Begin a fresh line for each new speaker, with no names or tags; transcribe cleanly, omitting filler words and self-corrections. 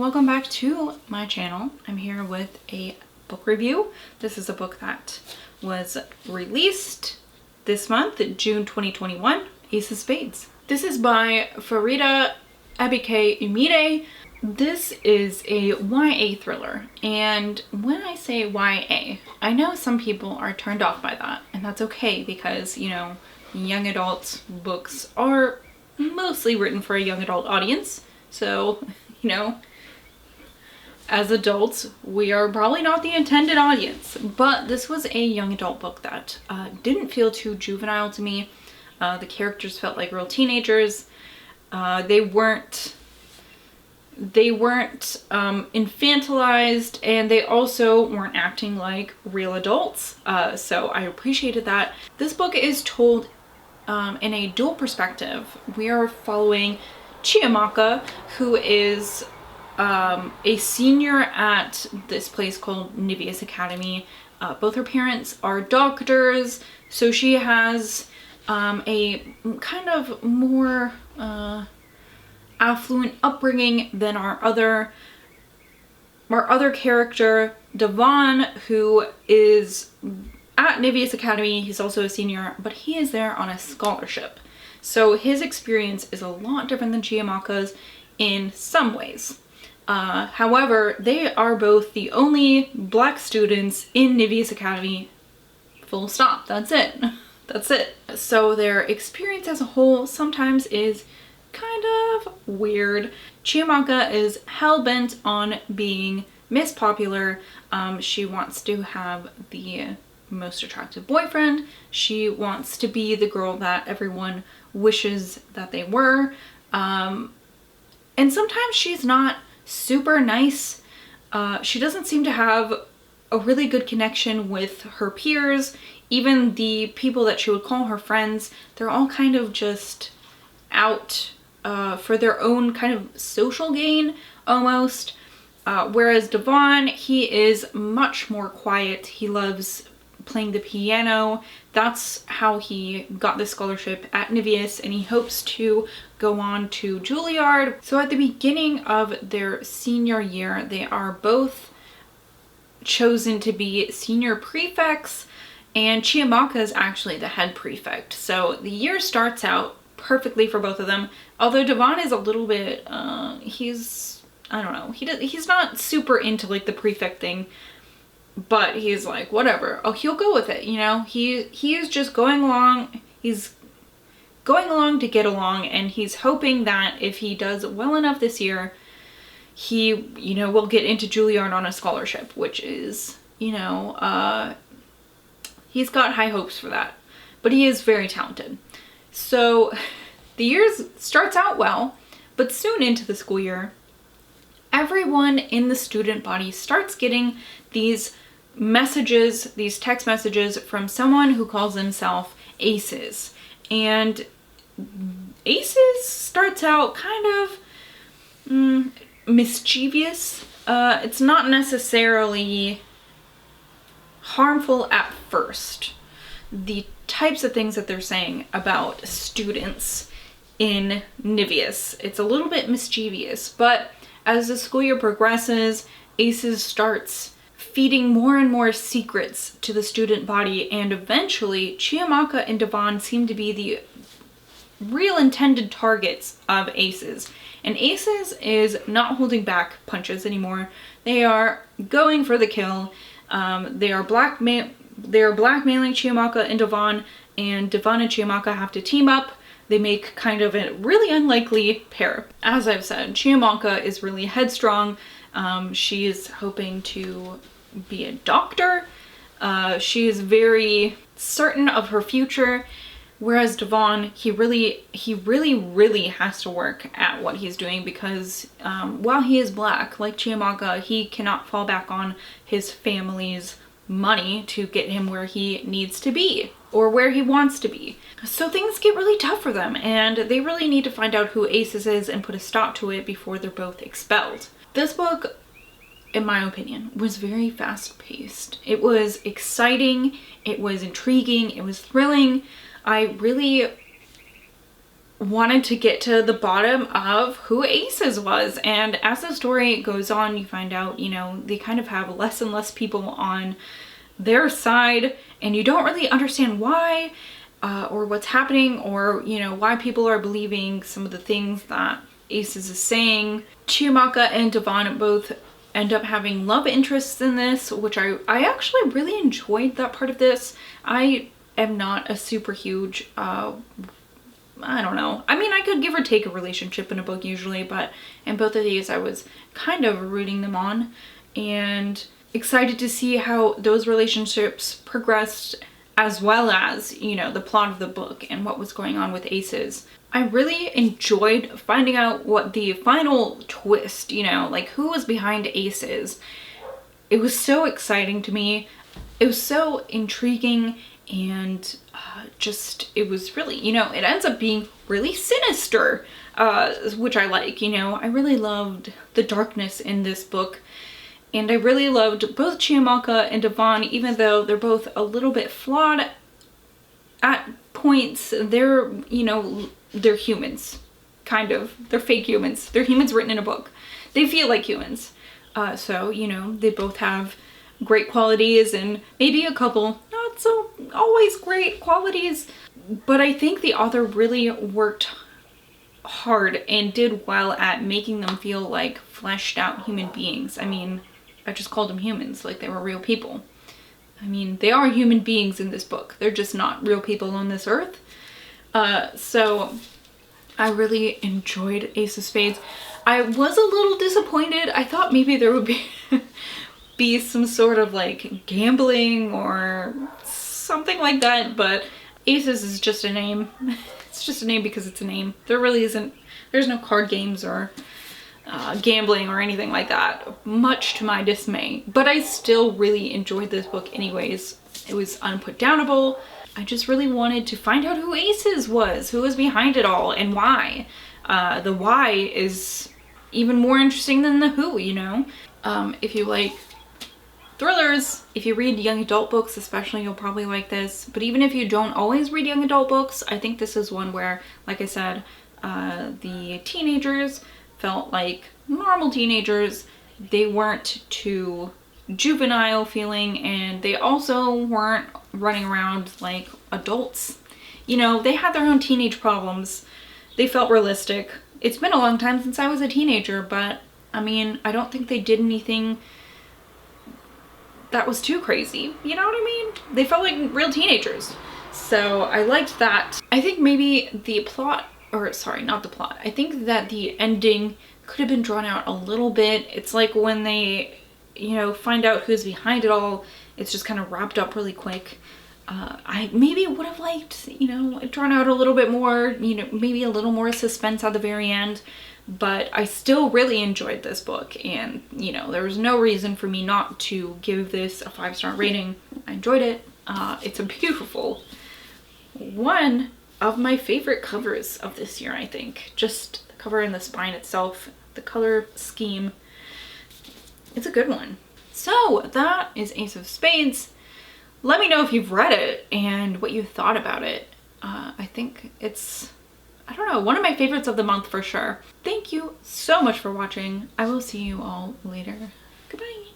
welcome back to my channel. I'm here with a book review. This is a book that was released this month, June 2021, Ace of Spades. This is by Faridah Abike-Iyimide. This is a YA thriller, and when I say YA, I know some people are turned off by that, and that's okay because, you know, young adult books are mostly written for a young adult audience. So, you know, as adults, we are probably not the intended audience, but this was a young adult book that didn't feel too juvenile to me. The characters felt like real teenagers. They weren't infantilized, and they also weren't acting like real adults. So I appreciated that. This book is told in a dual perspective. We are following Chiamaka, who is a senior at this place called Niveus Academy. Both her parents are doctors, so she has a kind of more affluent upbringing than our other character, Devon, who is at Niveus Academy. He's also a senior, but he is there on a scholarship. So his experience is a lot different than Chiamaka's in some ways. However, they are both the only black students in Niveus Academy. Full stop. That's it. That's it. So their experience as a whole sometimes is kind of weird. Chiamaka is hell-bent on being Miss Popular. She wants to have the most attractive boyfriend. She wants to be the girl that everyone wishes that they were. And sometimes she's not super nice. She doesn't seem to have a really good connection with her peers. Even the people that she would call her friends, they're all kind of just out for their own kind of social gain almost. Whereas Devon, he is much more quiet. He loves playing the piano. That's how he got the scholarship at Niveus, and he hopes to go on to Juilliard. So at the beginning of their senior year, they are both chosen to be senior prefects, and Chiamaka is actually the head prefect. So the year starts out perfectly for both of them, although Devon is a little bit, I don't know, he's not super into like the prefect thing, but he's like, whatever. Oh, he'll go with it, you know? He is just going along. He's going along to get along, and he's hoping that if he does well enough this year, he, you know, will get into Juilliard on a scholarship, which is, you know, he's got high hopes for that. But he is very talented. So the year starts out well, but soon into the school year, everyone in the student body starts getting these messages, these text messages from someone who calls himself Aces. And Aces starts out kind of mischievous. It's not necessarily harmful at first. The types of things that they're saying about students in Niveus, it's a little bit mischievous, but as the school year progresses, Aces starts feeding more and more secrets to the student body, and eventually Chiamaka and Devon seem to be the real intended targets of Aces. And Aces is not holding back punches anymore. They are going for the kill. They are blackmailing Chiamaka and Devon and Chiamaka have to team up. They make kind of a really unlikely pair. As I've said, Chiamaka is really headstrong. She is hoping to be a doctor. She is very certain of her future, whereas Devon, he really has to work at what he's doing because while he is black, like Chiamaka, he cannot fall back on his family's money to get him where he needs to be or where he wants to be. So things get really tough for them, and they really need to find out who Aces is and put a stop to it before they're both expelled. This book, in my opinion, was very fast-paced. It was exciting, it was intriguing, it was thrilling. I really wanted to get to the bottom of who Aces was. And as the story goes on, you find out, you know, they kind of have less and less people on their side, and you don't really understand why or what's happening, or, you know, why people are believing some of the things that Aces is saying. Chiyamaka and Devon both end up having love interests in this, which I actually really enjoyed that part of this. I am not a super huge I don't know. I mean, I could give or take a relationship in a book usually, but in both of these I was kind of rooting them on and excited to see how those relationships progressed, as well as, you know, the plot of the book and what was going on with Aces. I really enjoyed finding out what the final twist, you know, like who was behind Aces. It was so exciting to me. It was so intriguing, and just, it was really, you know, it ends up being really sinister, which I like, you know. I really loved the darkness in this book, and I really loved both Chiyamaka and Devon, even though they're both a little bit flawed at points. They're, you know, they're humans, kind of. They're fake humans. They're humans written in a book. They feel like humans. So, you know, they both have great qualities and maybe a couple not so always great qualities, but I think the author really worked hard and did well at making them feel like fleshed out human beings. I mean, I just called them humans, like they were real people. I mean, they are human beings in this book. They're just not real people on this earth. So I really enjoyed Ace of Spades. I was a little disappointed. I thought maybe there would be some sort of like gambling or something like that, but Aces is just a name. It's just a name because it's a name. There really isn't, there's no card games or gambling or anything like that, much to my dismay. But I still really enjoyed this book anyways. It was unputdownable. I just really wanted to find out who Aces was, who was behind it all, and why. The why is even more interesting than the who, you know? If you like thrillers, if you read young adult books especially, you'll probably like this. But even if you don't always read young adult books, I think this is one where, like I said, the teenagers felt like normal teenagers. They weren't too juvenile feeling, and they also weren't running around like adults. You know, they had their own teenage problems. They felt realistic. It's been a long time since I was a teenager, but I mean, I don't think they did anything that was too crazy. You know what I mean? They felt like real teenagers. So I liked that. I think maybe the plot, or sorry, not the plot. I think that the ending could have been drawn out a little bit. It's like when they, you know, find out who's behind it all, it's just kind of wrapped up really quick. I maybe would have liked, you know, it drawn out a little bit more, you know, maybe a little more suspense at the very end. But I still really enjoyed this book, and, you know, there was no reason for me not to give this a 5-star rating. I enjoyed it. It's a beautiful, one of my favorite covers of this year, I think. Just the cover and the spine itself, the color scheme. It's a good one. So that is Ace of Spades. Let me know if you've read it and what you thought about it. I think it's, I don't know, one of my favorites of the month for sure. Thank you so much for watching. I will see you all later. Goodbye.